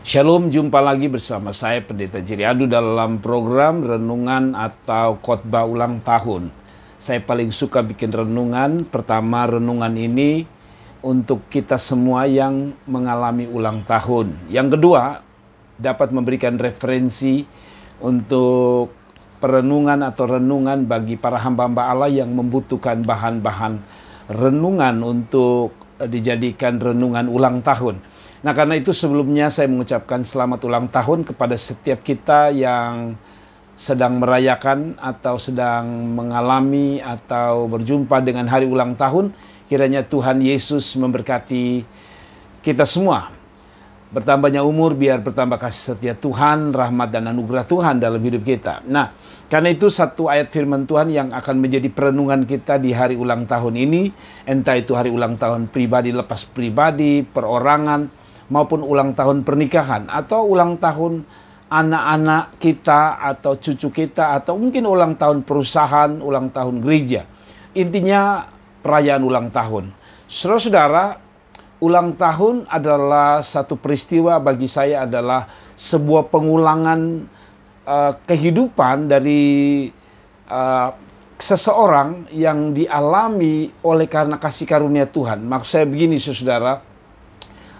Shalom, jumpa lagi bersama saya Pendeta Jerry Adu dalam program renungan atau khotbah ulang tahun. Saya paling suka bikin renungan. Pertama, renungan ini untuk kita semua yang mengalami ulang tahun. Yang kedua, dapat memberikan referensi untuk perenungan atau renungan bagi para hamba-hamba Allah yang membutuhkan bahan-bahan renungan untuk dijadikan renungan ulang tahun. Nah, karena itu sebelumnya saya mengucapkan selamat ulang tahun kepada setiap kita yang sedang merayakan atau sedang mengalami atau berjumpa dengan hari ulang tahun. Kiranya Tuhan Yesus memberkati kita semua. Bertambahnya umur biar bertambah kasih setia Tuhan, rahmat dan anugerah Tuhan dalam hidup kita. Nah, karena itu satu ayat firman Tuhan yang akan menjadi perenungan kita di hari ulang tahun ini. Entah itu hari ulang tahun pribadi, lepas pribadi, perorangan, maupun ulang tahun pernikahan, atau ulang tahun anak-anak kita, atau cucu kita, atau mungkin ulang tahun perusahaan, ulang tahun gereja. Intinya perayaan ulang tahun. Saudara-saudara, ulang tahun adalah satu peristiwa bagi saya, adalah sebuah pengulangan kehidupan dari seseorang yang dialami oleh karena kasih karunia Tuhan. Maksud saya begini, saudara.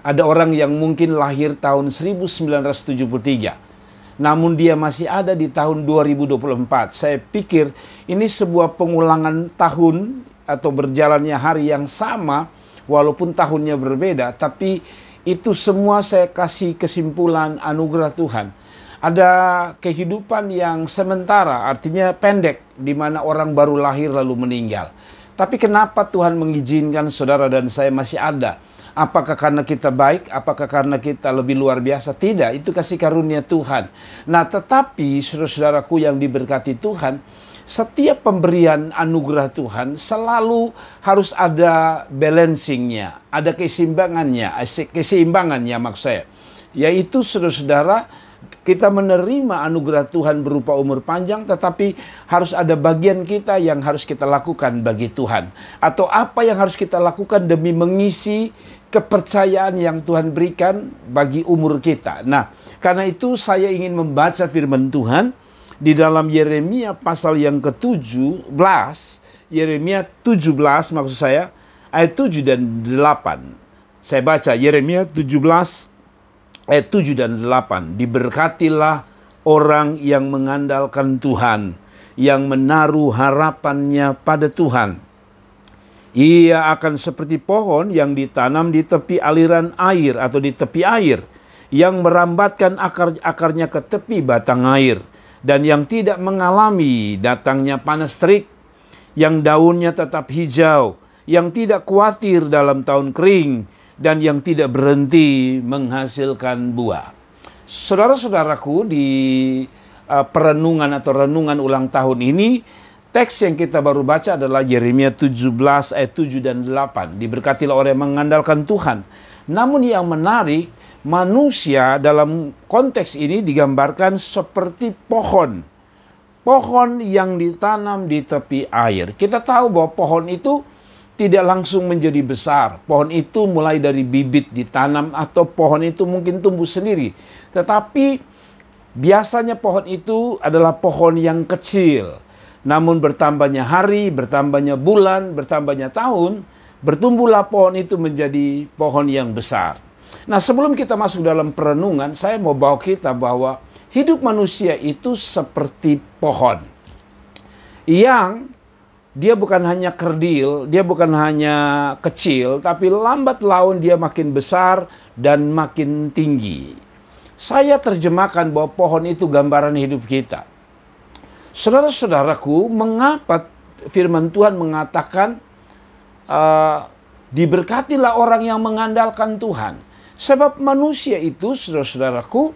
Ada orang yang mungkin lahir tahun 1973, namun dia masih ada di tahun 2024. Saya pikir ini sebuah pengulangan tahun atau berjalannya hari yang sama, walaupun tahunnya berbeda. Tapi itu semua saya kasih kesimpulan anugerah Tuhan. Ada kehidupan yang sementara, artinya pendek, di mana orang baru lahir lalu meninggal. Tapi kenapa Tuhan mengizinkan saudara dan saya masih ada? Apakah karena kita baik? Apakah karena kita lebih luar biasa? Tidak, itu kasih karunia Tuhan. Nah, tetapi saudara-saudaraku yang diberkati Tuhan, setiap pemberian anugerah Tuhan selalu harus ada balancingnya, ada keseimbangannya maksud saya. Yaitu saudara-saudara, kita menerima anugerah Tuhan berupa umur panjang, tetapi harus ada bagian kita yang harus kita lakukan bagi Tuhan. Atau apa yang harus kita lakukan demi mengisi kepercayaan yang Tuhan berikan bagi umur kita. Nah, karena itu saya ingin membaca firman Tuhan di dalam Yeremia pasal yang ke-17, Yeremia 17 maksud saya, ayat 7 dan 8. Saya baca Yeremia 17 ayat 7 dan 8. Diberkatilah orang yang mengandalkan Tuhan, yang menaruh harapannya pada Tuhan. Ia akan seperti pohon yang ditanam di tepi aliran air atau di tepi air, yang merambatkan akarnya ke tepi batang air, dan yang tidak mengalami datangnya panas terik, yang daunnya tetap hijau, yang tidak khawatir dalam tahun kering, dan yang tidak berhenti menghasilkan buah. Saudara-saudaraku, di perenungan atau renungan ulang tahun ini, teks yang kita baru baca adalah Yeremia 17 ayat 7 dan 8. Diberkatilah orang yang mengandalkan Tuhan. Namun yang menarik, manusia dalam konteks ini digambarkan seperti pohon. Pohon yang ditanam di tepi air. Kita tahu bahwa pohon itu tidak langsung menjadi besar. Pohon itu mulai dari bibit ditanam, atau pohon itu mungkin tumbuh sendiri. Tetapi biasanya pohon itu adalah pohon yang kecil. Namun bertambahnya hari, bertambahnya bulan, bertambahnya tahun, bertumbuhlah pohon itu menjadi pohon yang besar. Nah, sebelum kita masuk dalam perenungan, saya mau bawa kita bahwa hidup manusia itu seperti pohon. Yang dia bukan hanya kerdil, dia bukan hanya kecil, tapi lambat laun dia makin besar dan makin tinggi. Saya terjemahkan bahwa pohon itu gambaran hidup kita. Saudara-saudaraku, mengapa firman Tuhan mengatakan diberkatilah orang yang mengandalkan Tuhan? Sebab manusia itu, saudara-saudaraku,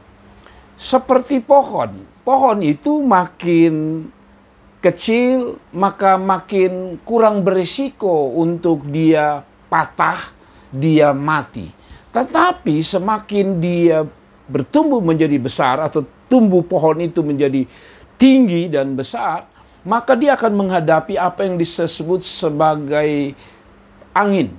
seperti pohon. Pohon itu makin kecil, maka makin kurang berisiko untuk dia patah, dia mati. Tetapi semakin dia bertumbuh menjadi besar, atau tumbuh pohon itu menjadi tinggi dan besar, maka dia akan menghadapi apa yang disebut sebagai angin.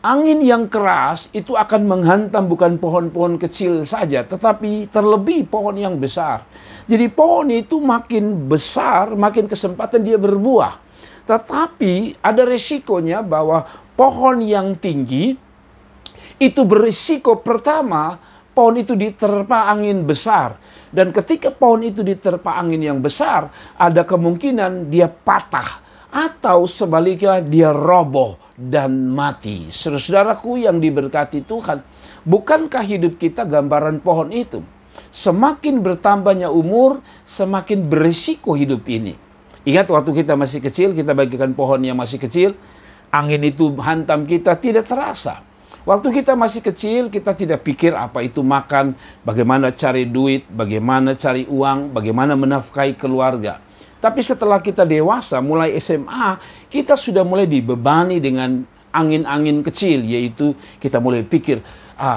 Angin yang keras itu akan menghantam bukan pohon-pohon kecil saja, tetapi terlebih pohon yang besar. Jadi pohon itu makin besar, makin kesempatan dia berbuah. Tetapi ada resikonya bahwa pohon yang tinggi itu berisiko pertama, pohon itu diterpa angin besar. Dan ketika pohon itu diterpa angin yang besar, ada kemungkinan dia patah. Atau sebaliknya dia roboh dan mati. Saudaraku yang diberkati Tuhan, bukankah hidup kita gambaran pohon itu? Semakin bertambahnya umur, semakin berisiko hidup ini. Ingat waktu kita masih kecil, kita bagikan pohon yang masih kecil, angin itu hantam kita tidak terasa. Waktu kita masih kecil, kita tidak pikir apa itu makan, bagaimana cari duit, bagaimana cari uang, bagaimana menafkahi keluarga. Tapi setelah kita dewasa, mulai SMA, kita sudah mulai dibebani dengan angin-angin kecil, yaitu kita mulai pikir,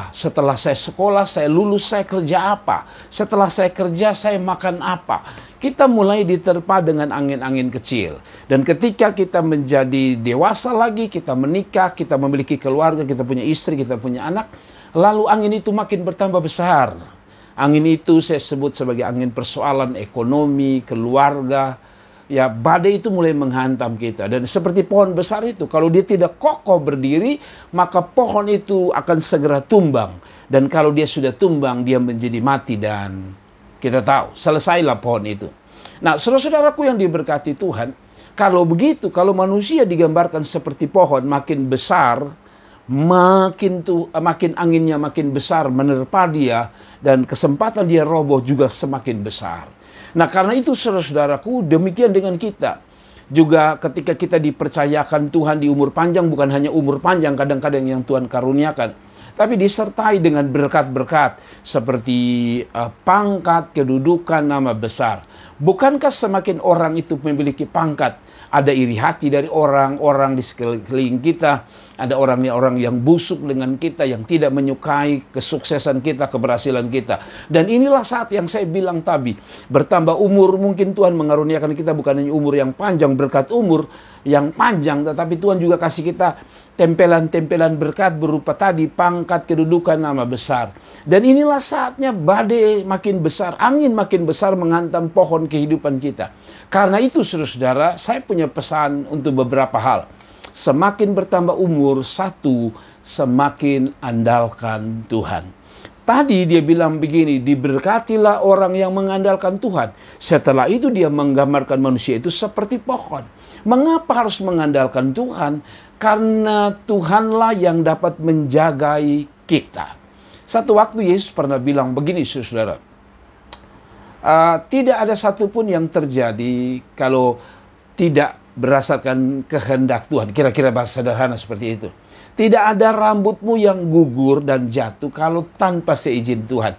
setelah saya sekolah, saya lulus, saya kerja apa? Setelah saya kerja, saya makan apa? Kita mulai diterpa dengan angin-angin kecil. Dan ketika kita menjadi dewasa lagi, kita menikah, kita memiliki keluarga, kita punya istri, kita punya anak, lalu angin itu makin bertambah besar. Angin itu saya sebut sebagai angin persoalan ekonomi, keluarga. Ya, badai itu mulai menghantam kita. Dan seperti pohon besar itu, kalau dia tidak kokoh berdiri, maka pohon itu akan segera tumbang. Dan kalau dia sudah tumbang, dia menjadi mati dan kita tahu, selesailah pohon itu. Nah, saudara-saudaraku yang diberkati Tuhan, kalau begitu, kalau manusia digambarkan seperti pohon, makin besar, makin anginnya makin besar menerpa dia, dan kesempatan dia roboh juga semakin besar. Nah, karena itu saudara-saudaraku, demikian dengan kita. Juga ketika kita dipercayakan Tuhan di umur panjang, bukan hanya umur panjang kadang-kadang yang Tuhan karuniakan, tapi disertai dengan berkat-berkat seperti pangkat, kedudukan, nama besar. Bukankah semakin orang itu memiliki pangkat, ada iri hati dari orang-orang di sekeliling kita, ada orang-orang yang busuk dengan kita, yang tidak menyukai kesuksesan kita, keberhasilan kita. Dan inilah saat yang saya bilang tadi, bertambah umur mungkin Tuhan mengaruniakan kita bukan hanya umur yang panjang, berkat umur yang panjang, tetapi Tuhan juga kasih kita tempelan-tempelan berkat berupa tadi pangkat, kedudukan, nama besar. Dan inilah saatnya badai makin besar, angin makin besar menghantam pohon kehidupan kita. Karena itu saudara-saudara, saya punya pesan untuk beberapa hal. Semakin bertambah umur, satu, semakin andalkan Tuhan. Tadi dia bilang begini, diberkatilah orang yang mengandalkan Tuhan. Setelah itu dia menggambarkan manusia itu seperti pohon. Mengapa harus mengandalkan Tuhan? Karena Tuhanlah yang dapat menjagai kita. Satu waktu Yesus pernah bilang begini, saudara. Tidak ada satupun yang terjadi kalau tidak berdasarkan kehendak Tuhan. Kira-kira bahasa sederhana seperti itu. Tidak ada rambutmu yang gugur dan jatuh kalau tanpa seizin Tuhan.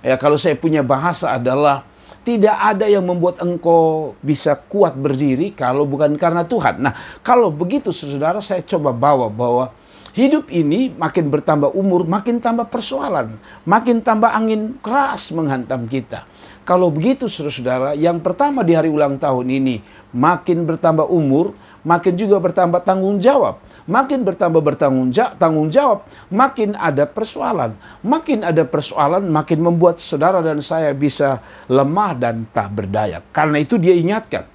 Ya, kalau saya punya bahasa adalah tidak ada yang membuat engkau bisa kuat berdiri kalau bukan karena Tuhan. Nah, kalau begitu saudara, saya coba bawa bahwa hidup ini makin bertambah umur, makin tambah persoalan, makin tambah angin keras menghantam kita. Kalau begitu saudara-saudara, yang pertama di hari ulang tahun ini, makin bertambah umur, makin juga bertambah tanggung jawab. Makin bertambah tanggung jawab, makin ada persoalan. Makin ada persoalan, makin membuat saudara dan saya bisa lemah dan tak berdaya. Karena itu dia ingatkan,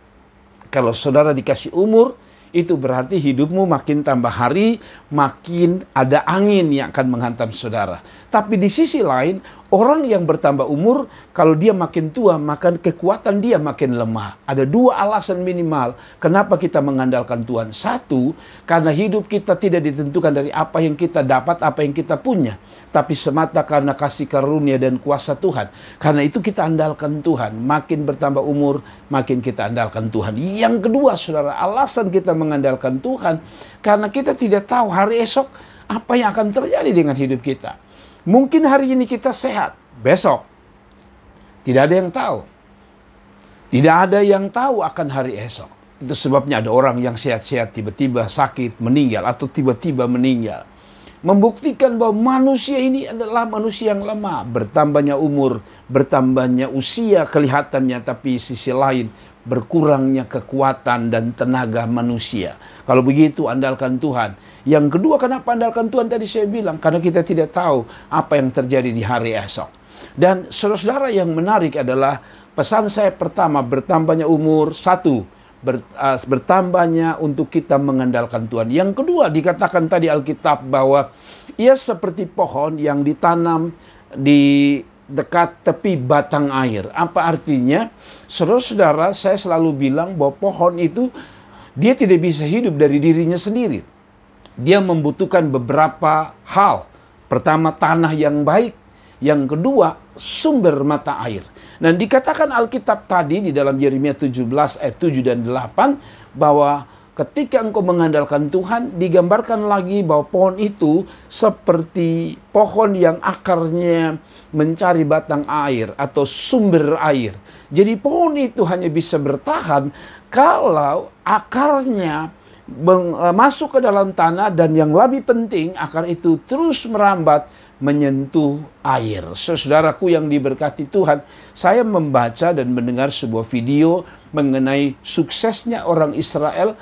kalau saudara dikasih umur, itu berarti hidupmu makin tambah hari, makin ada angin yang akan menghantam saudara. Tapi di sisi lain, orang yang bertambah umur, kalau dia makin tua, maka kekuatan dia makin lemah. Ada dua alasan minimal kenapa kita mengandalkan Tuhan. Satu, karena hidup kita tidak ditentukan dari apa yang kita dapat, apa yang kita punya. Tapi semata karena kasih karunia dan kuasa Tuhan. Karena itu kita andalkan Tuhan. Makin bertambah umur, makin kita andalkan Tuhan. Yang kedua, saudara, alasan kita mengandalkan Tuhan, karena kita tidak tahu hari esok apa yang akan terjadi dengan hidup kita. Mungkin hari ini kita sehat, besok tidak ada yang tahu. Tidak ada yang tahu akan hari esok. Itu sebabnya ada orang yang sehat-sehat tiba-tiba sakit, meninggal, atau tiba-tiba meninggal. Membuktikan bahwa manusia ini adalah manusia yang lemah. Bertambahnya umur, bertambahnya usia kelihatannya, tapi sisi lain berkurangnya kekuatan dan tenaga manusia. Kalau begitu, andalkan Tuhan. Yang kedua, kenapa andalkan Tuhan? Tadi saya bilang, karena kita tidak tahu apa yang terjadi di hari esok. Dan saudara-saudara, yang menarik adalah pesan saya pertama, bertambahnya umur, satu, bertambahnya untuk kita mengandalkan Tuhan. Yang kedua, dikatakan tadi Alkitab bahwa ia seperti pohon yang ditanam di dekat tepi batang air. Apa artinya? Saudara-saudara, saya selalu bilang bahwa pohon itu dia tidak bisa hidup dari dirinya sendiri. Dia membutuhkan beberapa hal. Pertama, tanah yang baik. Yang kedua, sumber mata air. Dan dikatakan Alkitab tadi di dalam Yeremia 17 ayat 7 dan 8 bahwa ketika engkau mengandalkan Tuhan, digambarkan lagi bahwa pohon itu seperti pohon yang akarnya mencari batang air atau sumber air. Jadi pohon itu hanya bisa bertahan kalau akarnya masuk ke dalam tanah, dan yang lebih penting, akar itu terus merambat menyentuh air. Saudaraku yang diberkati Tuhan, saya membaca dan mendengar sebuah video mengenai suksesnya orang Israel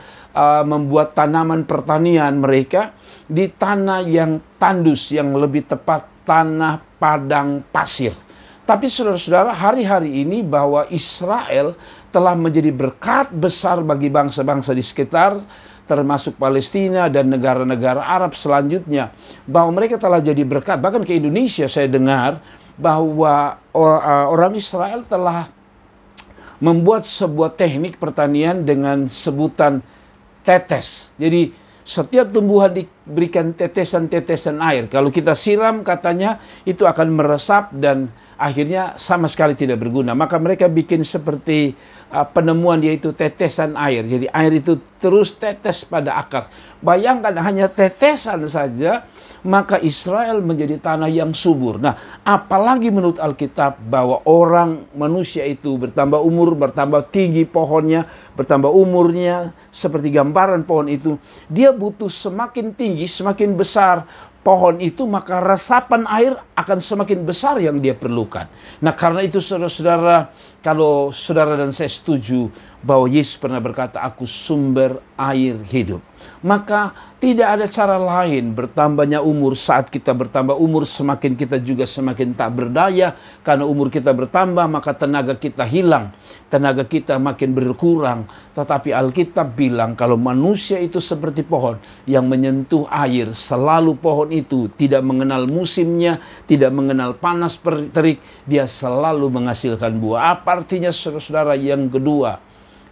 membuat tanaman pertanian mereka di tanah yang tandus, yang lebih tepat tanah padang pasir. Tapi saudara-saudara, hari-hari ini bahwa Israel telah menjadi berkat besar bagi bangsa-bangsa di sekitar, termasuk Palestina dan negara-negara Arab selanjutnya, bahwa mereka telah jadi berkat. Bahkan ke Indonesia saya dengar bahwa orang Israel telah membuat sebuah teknik pertanian dengan sebutan tetes. Jadi setiap tumbuhan diberikan tetesan-tetesan air. Kalau kita siram, katanya itu akan meresap dan akhirnya sama sekali tidak berguna. Maka mereka bikin seperti penemuan, yaitu tetesan air. Jadi air itu terus tetes pada akar. Bayangkan hanya tetesan saja, maka Israel menjadi tanah yang subur. Nah, apalagi menurut Alkitab bahwa orang manusia itu bertambah umur, bertambah tinggi pohonnya, bertambah umurnya, seperti gambaran pohon itu, dia butuh semakin tinggi, semakin besar pohon itu, maka resapan air akan semakin besar yang dia perlukan. Nah, karena itu saudara-saudara, kalau saudara dan saya setuju bahwa Yesus pernah berkata, aku sumber air hidup, maka tidak ada cara lain bertambahnya umur. Saat kita bertambah umur, semakin kita juga semakin tak berdaya. Karena umur kita bertambah, maka tenaga kita hilang, tenaga kita makin berkurang. Tetapi Alkitab bilang kalau manusia itu seperti pohon yang menyentuh air, selalu pohon itu tidak mengenal musimnya, tidak mengenal panas terik, dia selalu menghasilkan buah. Apa artinya saudara-saudara? Yang kedua,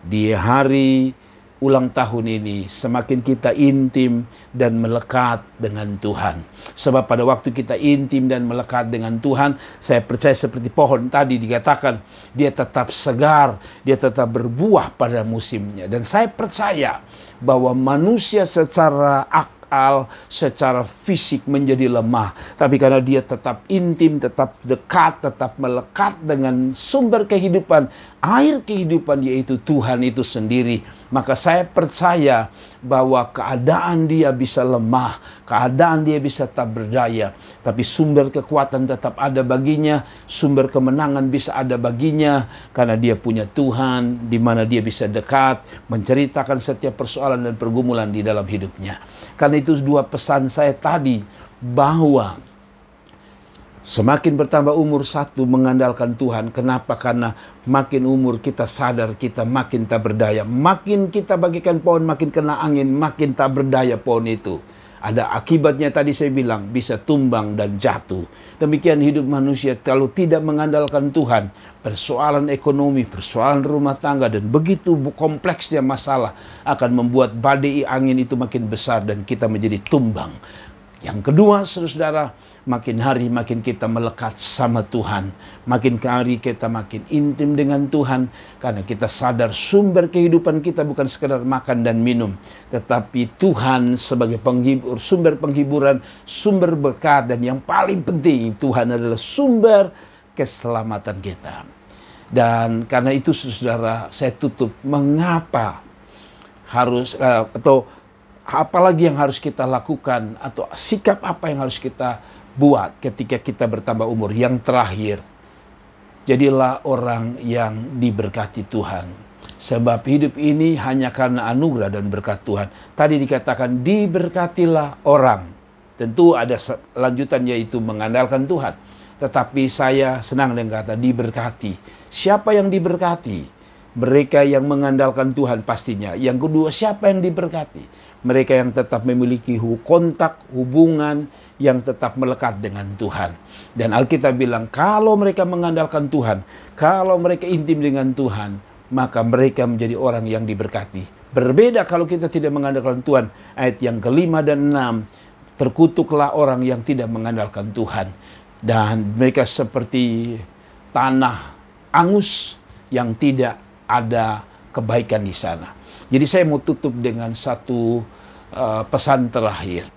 di hari ulang tahun ini semakin kita intim dan melekat dengan Tuhan. Sebab pada waktu kita intim dan melekat dengan Tuhan, saya percaya seperti pohon tadi dikatakan, dia tetap segar, dia tetap berbuah pada musimnya. Dan saya percaya bahwa manusia secara akal, secara fisik menjadi lemah, tapi karena dia tetap intim, tetap dekat, tetap melekat dengan sumber kehidupan, air kehidupan, yaitu Tuhan itu sendiri, maka saya percaya bahwa keadaan dia bisa lemah, keadaan dia bisa tak berdaya, tapi sumber kekuatan tetap ada baginya, sumber kemenangan bisa ada baginya, karena dia punya Tuhan, di mana dia bisa dekat, menceritakan setiap persoalan dan pergumulan di dalam hidupnya. Karena itu dua pesan saya tadi, bahwa semakin bertambah umur, satu, mengandalkan Tuhan. Kenapa? Karena makin umur kita sadar kita makin tak berdaya. Makin kita bagikan pohon, makin kena angin, makin tak berdaya pohon itu. Ada akibatnya tadi saya bilang, bisa tumbang dan jatuh. Demikian hidup manusia kalau tidak mengandalkan Tuhan. Persoalan ekonomi, persoalan rumah tangga, dan begitu kompleksnya masalah akan membuat badai angin itu makin besar dan kita menjadi tumbang. Yang kedua, saudara-saudara, makin hari makin kita melekat sama Tuhan. Makin hari kita makin intim dengan Tuhan. Karena kita sadar sumber kehidupan kita bukan sekedar makan dan minum. Tetapi Tuhan sebagai penghibur, sumber penghiburan, sumber berkat. Dan yang paling penting, Tuhan adalah sumber keselamatan kita. Dan karena itu saudara, saya tutup. Mengapa harus, atau apalagi yang harus kita lakukan, atau sikap apa yang harus kita buat ketika kita bertambah umur? Yang terakhir, jadilah orang yang diberkati Tuhan. Sebab hidup ini hanya karena anugerah dan berkat Tuhan. Tadi dikatakan diberkatilah orang. Tentu ada lanjutan yaitu mengandalkan Tuhan. Tetapi saya senang dengan kata diberkati. Siapa yang diberkati? Mereka yang mengandalkan Tuhan pastinya. Yang kedua, siapa yang diberkati? Mereka yang tetap memiliki kontak, hubungan yang tetap melekat dengan Tuhan. Dan Alkitab bilang, kalau mereka mengandalkan Tuhan, kalau mereka intim dengan Tuhan, maka mereka menjadi orang yang diberkati. Berbeda kalau kita tidak mengandalkan Tuhan. Ayat yang ke-5 dan 6, terkutuklah orang yang tidak mengandalkan Tuhan. Dan mereka seperti tanah angus yang tidak ada kebaikan di sana. Jadi saya mau tutup dengan satu pesan terakhir.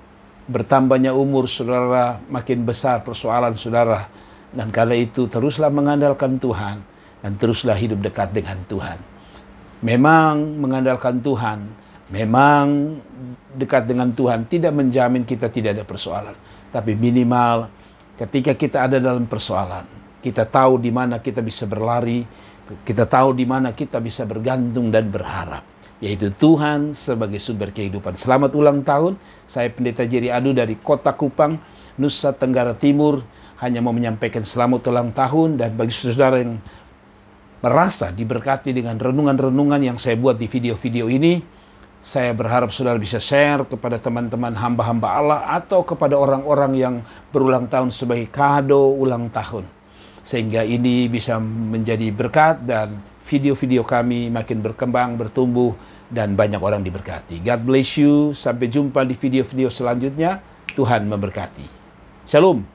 Bertambahnya umur saudara, makin besar persoalan saudara. Dan karena itu teruslah mengandalkan Tuhan dan teruslah hidup dekat dengan Tuhan. Memang mengandalkan Tuhan, memang dekat dengan Tuhan tidak menjamin kita tidak ada persoalan. Tapi minimal ketika kita ada dalam persoalan, kita tahu di mana kita bisa berlari, kita tahu di mana kita bisa bergantung dan berharap, yaitu Tuhan sebagai sumber kehidupan. Selamat ulang tahun, saya Pendeta Jerry Adu dari Kota Kupang, Nusa Tenggara Timur, hanya mau menyampaikan selamat ulang tahun. Dan bagi saudara yang merasa diberkati dengan renungan-renungan yang saya buat di video-video ini, saya berharap saudara bisa share kepada teman-teman hamba-hamba Allah atau kepada orang-orang yang berulang tahun sebagai kado ulang tahun. Sehingga ini bisa menjadi berkat dan video-video kami makin berkembang, bertumbuh, dan banyak orang diberkati. God bless you. Sampai jumpa di video-video selanjutnya. Tuhan memberkati. Shalom.